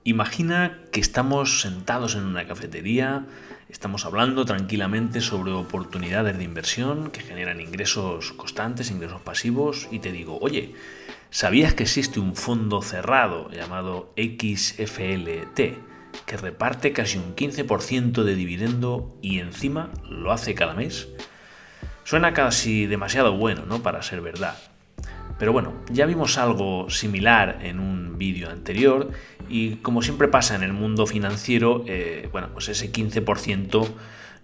Imagina que estamos sentados en una cafetería, estamos hablando tranquilamente sobre oportunidades de inversión que generan ingresos constantes, ingresos pasivos, y te digo, oye, ¿sabías que existe un fondo cerrado llamado XFLT que reparte casi un 15% de dividendo y encima lo hace cada mes? Suena casi demasiado bueno, ¿no?, para ser verdad. Pero bueno, ya vimos algo similar en un vídeo anterior y como siempre pasa en el mundo financiero, pues ese 15%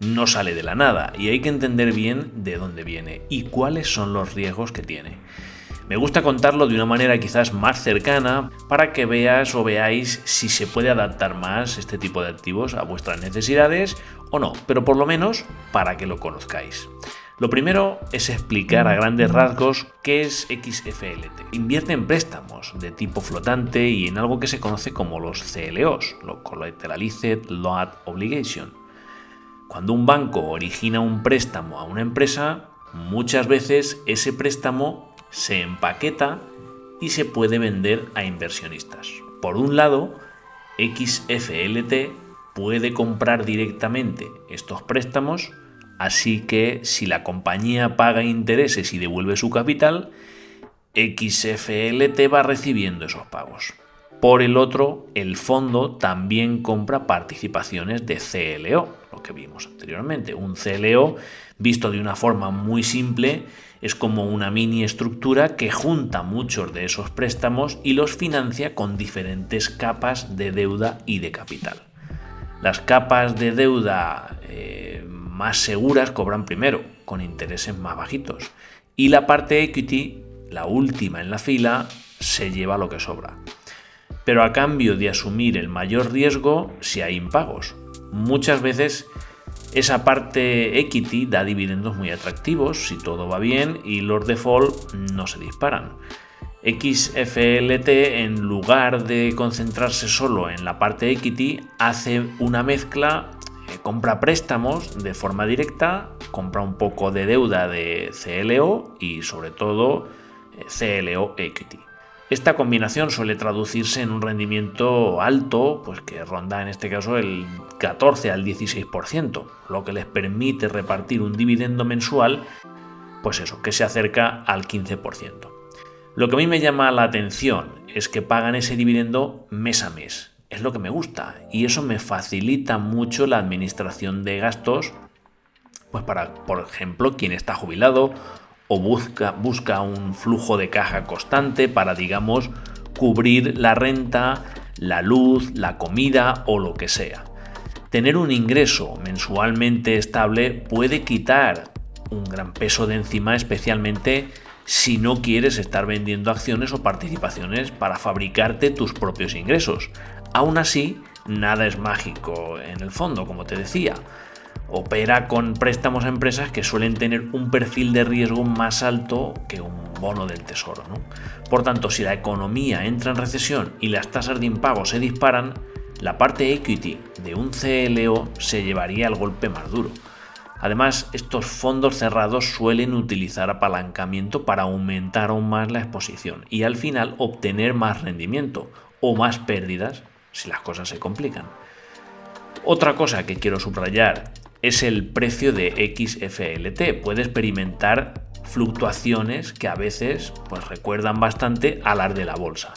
no sale de la nada y hay que entender bien de dónde viene y cuáles son los riesgos que tiene. Me gusta contarlo de una manera quizás más cercana para que veas o veáis si se puede adaptar más este tipo de activos a vuestras necesidades o no, pero por lo menos para que lo conozcáis. Lo primero es explicar a grandes rasgos qué es XFLT. Invierte en préstamos de tipo flotante y en algo que se conoce como los CLOs, los Collateralized Loan Obligation. Cuando un banco origina un préstamo a una empresa, muchas veces ese préstamo se empaqueta y se puede vender a inversionistas. Por un lado, XFLT puede comprar directamente estos préstamos. Así que si la compañía paga intereses y devuelve su capital, XFLT va recibiendo esos pagos. Por el otro, el fondo también compra participaciones de CLO, lo que vimos anteriormente. Un CLO, visto de una forma muy simple, es como una mini estructura que junta muchos de esos préstamos y los financia con diferentes capas de deuda y de capital. Las capas de deuda más seguras cobran primero, con intereses más bajitos. Y la parte equity, la última en la fila, se lleva lo que sobra. Pero a cambio de asumir el mayor riesgo si hay impagos. Muchas veces esa parte equity da dividendos muy atractivos si todo va bien y los default no se disparan. XFLT, en lugar de concentrarse solo en la parte equity, hace una mezcla. Compra préstamos de forma directa, compra un poco de deuda de CLO y sobre todo CLO Equity. Esta combinación suele traducirse en un rendimiento alto, pues que ronda en este caso el 14 al 16%, lo que les permite repartir un dividendo mensual, pues eso, que se acerca al 15%. Lo que a mí me llama la atención es que pagan ese dividendo mes a mes. Es lo que me gusta y eso me facilita mucho la administración de gastos, pues para, por ejemplo, quien está jubilado o busca un flujo de caja constante para, digamos, cubrir la renta, la luz, la comida o lo que sea. Tener un ingreso mensualmente estable puede quitar un gran peso de encima, especialmente si no quieres estar vendiendo acciones o participaciones para fabricarte tus propios ingresos. Aún así, nada es mágico en el fondo, como te decía. Opera con préstamos a empresas que suelen tener un perfil de riesgo más alto que un bono del tesoro, ¿no? Por tanto, si la economía entra en recesión y las tasas de impago se disparan, la parte equity de un CLO se llevaría el golpe más duro. Además, estos fondos cerrados suelen utilizar apalancamiento para aumentar aún más la exposición y al final obtener más rendimiento o más pérdidas si las cosas se complican. Otra cosa que quiero subrayar es el precio de XFLT. Puede experimentar fluctuaciones que a veces pues recuerdan bastante a las de la bolsa,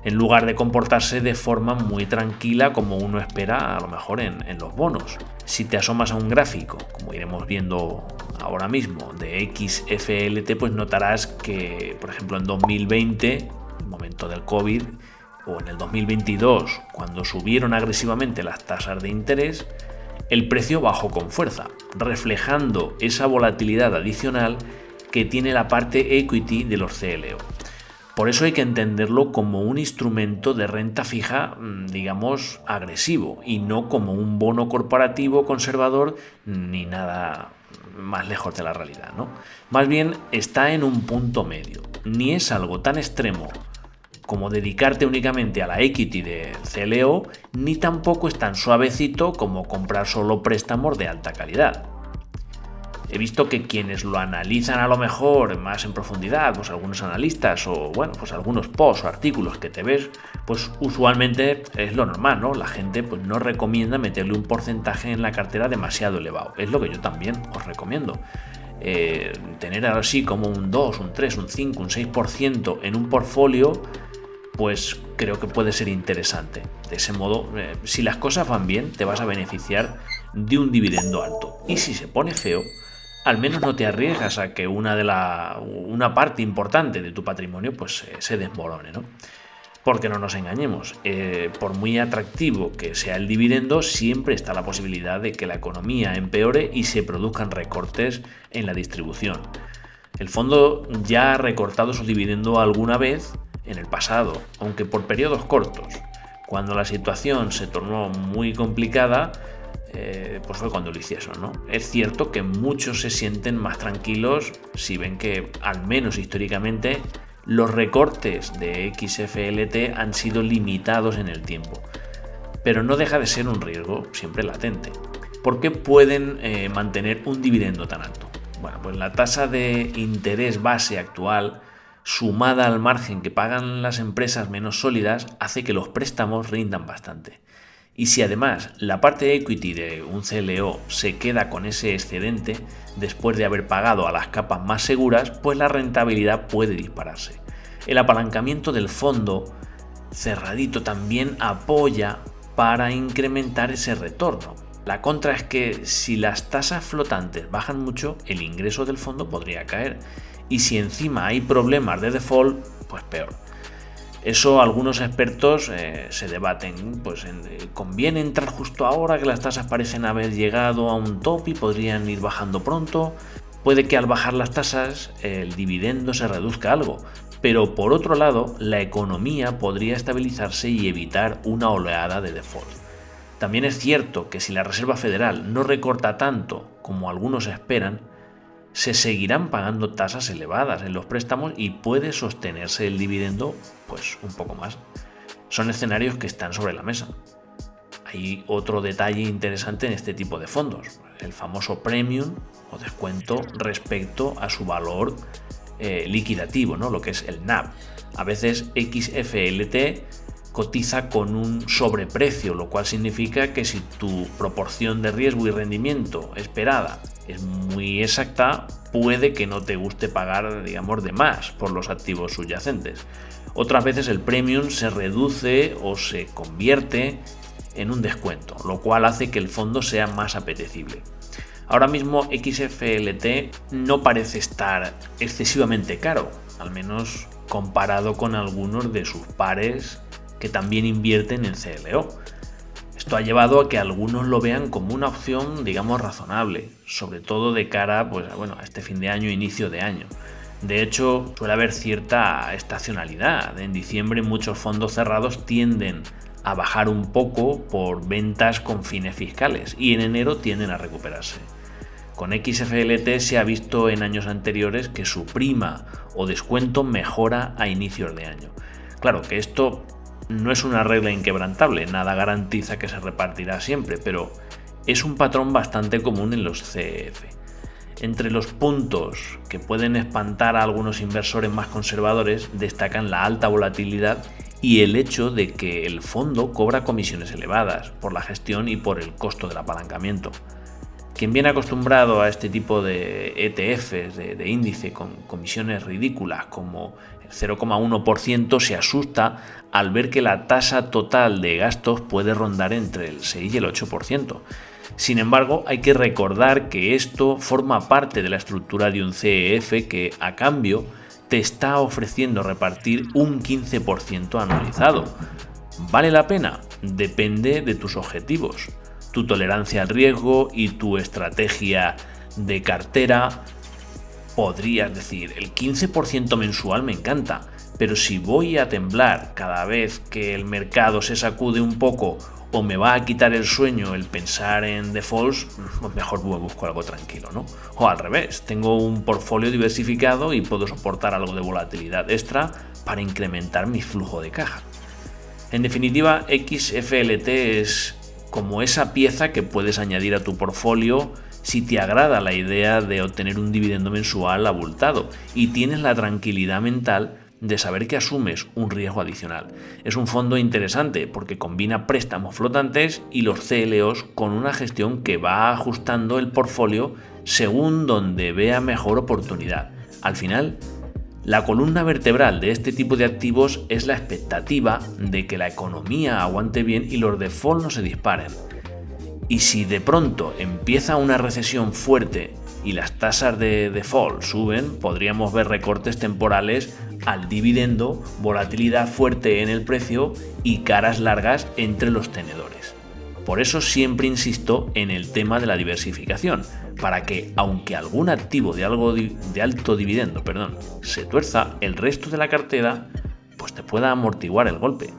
en lugar de comportarse de forma muy tranquila como uno espera a lo mejor en los bonos. Si te asomas a un gráfico, como iremos viendo ahora mismo, de XFLT, pues notarás que, por ejemplo, en 2020, el momento del COVID, o en el 2022, cuando subieron agresivamente las tasas de interés, el precio bajó con fuerza, reflejando esa volatilidad adicional que tiene la parte equity de los CLO. Por eso hay que entenderlo como un instrumento de renta fija, digamos, agresivo, y no como un bono corporativo conservador ni nada más lejos de la realidad, ¿no? Más bien está en un punto medio. Ni es algo tan extremo como dedicarte únicamente a la equity de CLO, ni tampoco es tan suavecito como comprar solo préstamos de alta calidad. He visto que quienes lo analizan a lo mejor más en profundidad, pues algunos analistas o bueno, pues algunos posts o artículos que te ves, pues usualmente es lo normal, ¿no? La gente pues no recomienda meterle un porcentaje en la cartera demasiado elevado. Es lo que yo también os recomiendo. Tener así como un 2, un 3, un 5, un 6% en un portfolio, pues creo que puede ser interesante. De ese modo, si las cosas van bien, te vas a beneficiar de un dividendo alto. Y si se pone feo, al menos no te arriesgas a que una parte importante de tu patrimonio pues se desmorone, ¿no? Porque no nos engañemos, por muy atractivo que sea el dividendo, siempre está la posibilidad de que la economía empeore y se produzcan recortes en la distribución. El fondo ya ha recortado su dividendo alguna vez en el pasado, aunque por periodos cortos. Cuando la situación se tornó muy complicada, pues fue cuando lo hicieron, ¿no? Es cierto que muchos se sienten más tranquilos si ven que, al menos históricamente, los recortes de XFLT han sido limitados en el tiempo, pero no deja de ser un riesgo siempre latente. ¿Por qué pueden mantener un dividendo tan alto? Bueno, pues la tasa de interés base actual, sumada al margen que pagan las empresas menos sólidas, hace que los préstamos rindan bastante. Y si además la parte equity de un CLO se queda con ese excedente después de haber pagado a las capas más seguras, pues la rentabilidad puede dispararse. El apalancamiento del fondo cerradito también apoya para incrementar ese retorno. La contra es que si las tasas flotantes bajan mucho, el ingreso del fondo podría caer. Y si encima hay problemas de default, pues peor. Eso algunos expertos se debaten, pues ¿conviene entrar justo ahora que las tasas parecen haber llegado a un top y podrían ir bajando pronto? Puede que al bajar las tasas el dividendo se reduzca algo, pero por otro lado la economía podría estabilizarse y evitar una oleada de default. También es cierto que si la Reserva Federal no recorta tanto como algunos esperan, se seguirán pagando tasas elevadas en los préstamos y puede sostenerse el dividendo pues un poco más. Son escenarios que están sobre la mesa. Hay otro detalle interesante en este tipo de fondos, el famoso premium o descuento respecto a su valor liquidativo, ¿no? Lo que es el NAV. A veces XFLT cotiza con un sobreprecio, lo cual significa que si tu proporción de riesgo y rendimiento esperada es muy exacta, puede que no te guste pagar, digamos, de más por los activos subyacentes. Otras veces el premium se reduce o se convierte en un descuento, lo cual hace que el fondo sea más apetecible. Ahora mismo XFLT no parece estar excesivamente caro, al menos comparado con algunos de sus pares que también invierten en CLO. Esto ha llevado a que algunos lo vean como una opción, digamos, razonable, sobre todo de cara pues, a este fin de año, inicio de año. De hecho, suele haber cierta estacionalidad. En diciembre muchos fondos cerrados tienden a bajar un poco por ventas con fines fiscales y en enero tienden a recuperarse. Con XFLT se ha visto en años anteriores que su prima o descuento mejora a inicios de año. Claro que esto no es una regla inquebrantable, nada garantiza que se repartirá siempre, pero es un patrón bastante común en los CEF. Entre los puntos que pueden espantar a algunos inversores más conservadores destacan la alta volatilidad y el hecho de que el fondo cobra comisiones elevadas por la gestión y por el costo del apalancamiento. Quien viene acostumbrado a este tipo de ETFs, de índice con comisiones ridículas como el 0,1%, se asusta al ver que la tasa total de gastos puede rondar entre el 6 y el 8%. Sin embargo, hay que recordar que esto forma parte de la estructura de un CEF que, a cambio, te está ofreciendo repartir un 15% anualizado. ¿Vale la pena? Depende de tus objetivos, tu tolerancia al riesgo y tu estrategia de cartera. Podrías decir, el 15% mensual me encanta, pero si voy a temblar cada vez que el mercado se sacude un poco o me va a quitar el sueño el pensar en defaults, pues mejor me busco algo tranquilo, ¿no? O al revés, tengo un portfolio diversificado y puedo soportar algo de volatilidad extra para incrementar mi flujo de caja. En definitiva, XFLT es como esa pieza que puedes añadir a tu portfolio si te agrada la idea de obtener un dividendo mensual abultado y tienes la tranquilidad mental de saber que asumes un riesgo adicional. Es un fondo interesante porque combina préstamos flotantes y los CLOs con una gestión que va ajustando el portfolio según donde vea mejor oportunidad. Al final, la columna vertebral de este tipo de activos es la expectativa de que la economía aguante bien y los default no se disparen. Y si de pronto empieza una recesión fuerte y las tasas de default suben, podríamos ver recortes temporales al dividendo, volatilidad fuerte en el precio y caras largas entre los tenedores. Por eso siempre insisto en el tema de la diversificación, para que aunque algún activo de alto dividendo se tuerza, el resto de la cartera pues te pueda amortiguar el golpe.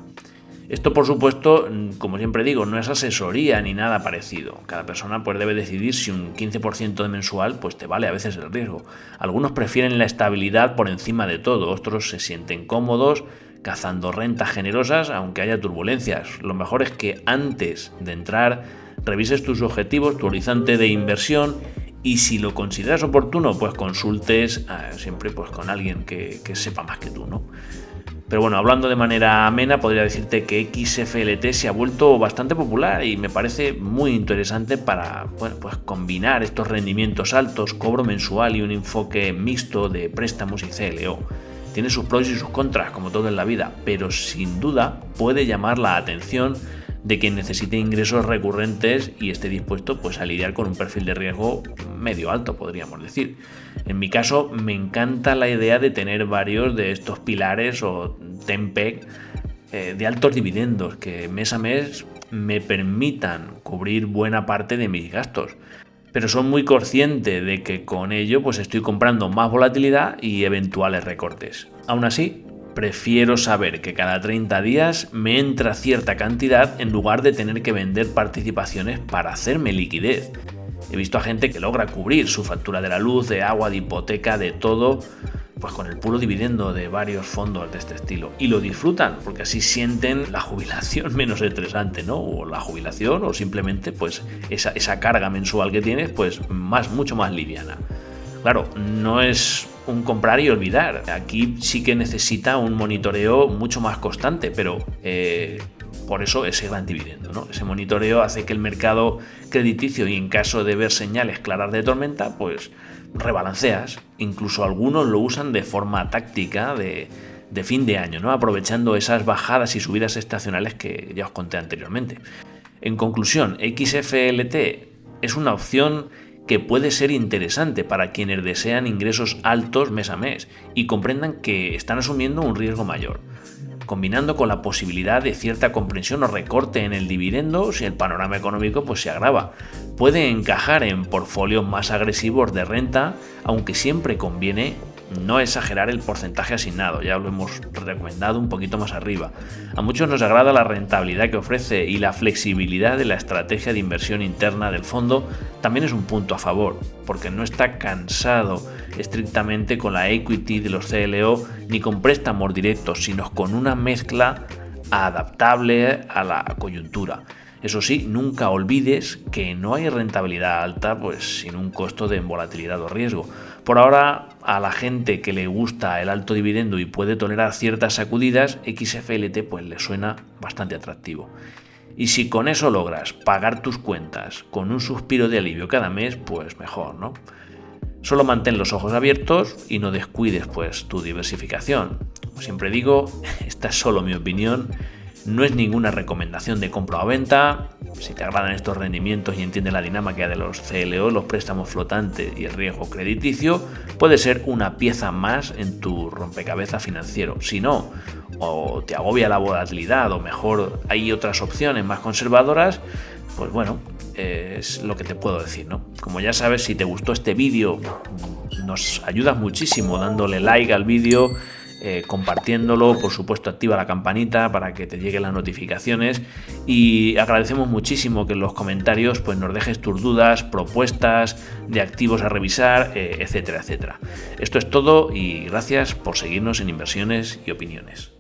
Esto, por supuesto, como siempre digo, no es asesoría ni nada parecido. Cada persona pues debe decidir si un 15% de mensual pues te vale a veces el riesgo. Algunos prefieren la estabilidad por encima de todo, otros se sienten cómodos cazando rentas generosas aunque haya turbulencias. Lo mejor es que antes de entrar revises tus objetivos, tu horizonte de inversión y si lo consideras oportuno pues consultes siempre pues con alguien que sepa más que tú, ¿no? Pero bueno, hablando de manera amena, podría decirte que XFLT se ha vuelto bastante popular y me parece muy interesante para pues combinar estos rendimientos altos, cobro mensual y un enfoque mixto de préstamos y CLO. Tiene sus pros y sus contras, como todo en la vida, pero sin duda puede llamar la atención de quien necesite ingresos recurrentes y esté dispuesto pues a lidiar con un perfil de riesgo medio alto, podríamos decir. En mi caso me encanta la idea de tener varios de estos pilares o TEMPEC de altos dividendos que mes a mes me permitan cubrir buena parte de mis gastos. Pero soy muy consciente de que con ello pues estoy comprando más volatilidad y eventuales recortes. Aún así, prefiero saber que cada 30 días me entra cierta cantidad en lugar de tener que vender participaciones para hacerme liquidez. He visto a gente que logra cubrir su factura de la luz, de agua, de hipoteca, de todo, pues con el puro dividendo de varios fondos de este estilo. Y lo disfrutan, porque así sienten la jubilación menos estresante, ¿no? O la jubilación, o simplemente pues esa carga mensual que tienes, pues mucho más liviana. Claro, no es un comprar y olvidar. Aquí sí que necesita un monitoreo mucho más constante, pero por eso ese gran dividendo, ¿no? Ese monitoreo hace que el mercado crediticio y en caso de ver señales claras de tormenta, pues rebalanceas. Incluso algunos lo usan de forma táctica de fin de año, ¿no? Aprovechando esas bajadas y subidas estacionales que ya os conté anteriormente. En conclusión, XFLT es una opción que puede ser interesante para quienes desean ingresos altos mes a mes y comprendan que están asumiendo un riesgo mayor, combinando con la posibilidad de cierta comprensión o recorte en el dividendo si el panorama económico pues se agrava. Puede encajar en portfolios más agresivos de renta, aunque siempre conviene no exagerar el porcentaje asignado, ya lo hemos recomendado un poquito más arriba. A muchos nos agrada la rentabilidad que ofrece y la flexibilidad de la estrategia de inversión interna del fondo también es un punto a favor, porque no está cansado estrictamente con la equity de los CLO ni con préstamos directos, sino con una mezcla adaptable a la coyuntura. Eso sí, nunca olvides que no hay rentabilidad alta pues sin un costo de volatilidad o riesgo. Por ahora, a la gente que le gusta el alto dividendo y puede tolerar ciertas sacudidas, XFLT pues le suena bastante atractivo. Y si con eso logras pagar tus cuentas con un suspiro de alivio cada mes, pues mejor, ¿no? Solo mantén los ojos abiertos y no descuides pues tu diversificación. Como siempre digo, esta es solo mi opinión. No es ninguna recomendación de compra o venta. Si te agradan estos rendimientos y entiendes la dinámica de los CLO, los préstamos flotantes y el riesgo crediticio, puede ser una pieza más en tu rompecabezas financiero. Si no, o te agobia la volatilidad o mejor hay otras opciones más conservadoras, pues bueno, es lo que te puedo decir, ¿no? Como ya sabes, si te gustó este vídeo, nos ayudas muchísimo dándole like al vídeo, compartiéndolo, por supuesto activa la campanita para que te lleguen las notificaciones y agradecemos muchísimo que en los comentarios pues nos dejes tus dudas, propuestas de activos a revisar, etcétera, etcétera. Esto es todo y gracias por seguirnos en Inversiones y Opiniones.